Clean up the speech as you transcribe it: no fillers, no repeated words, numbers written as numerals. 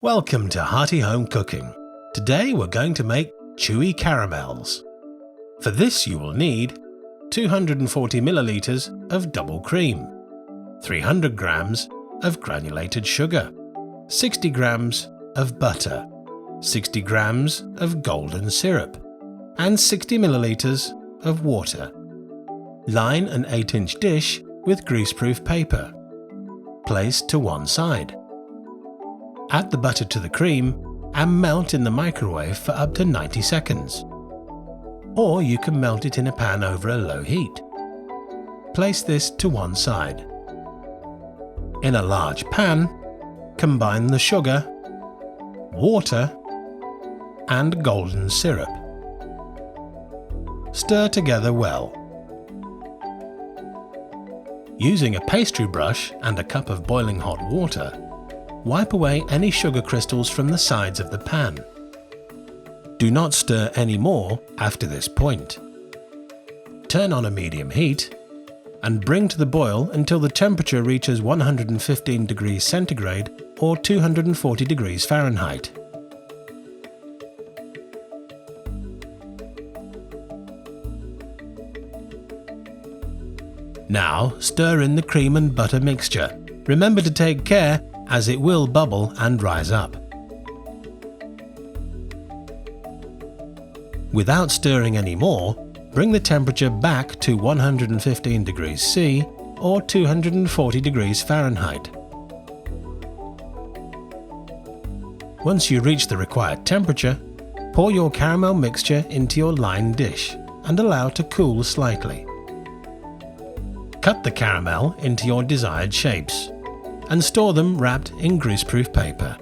Welcome to Hearty Home Cooking. Today we're going to make Chewy Caramels. For this you will need 240 milliliters of double cream, 300 grams of granulated sugar, 60 grams of butter, 60 grams of golden syrup, and 60 milliliters of water. Line an 8-inch dish with greaseproof paper. Place to one side. Add the butter to the cream and melt in the microwave for up to 90 seconds. Or you can melt it in a pan over a low heat. Place this to one side. In a large pan, combine the sugar, water, and golden syrup. Stir together well. Using a pastry brush and a cup of boiling hot water, wipe away any sugar crystals from the sides of the pan. Do not stir any more after this point. Turn on a medium heat and bring to the boil until the temperature reaches 115 degrees centigrade or 240 degrees Fahrenheit. Now stir in the cream and butter mixture. Remember to take care as it will bubble and rise up. Without stirring any more, bring the temperature back to 115 degrees C or 240 degrees Fahrenheit. Once you reach the required temperature, pour your caramel mixture into your lined dish and allow to cool slightly. Cut the caramel into your desired shapes and store them wrapped in greaseproof paper.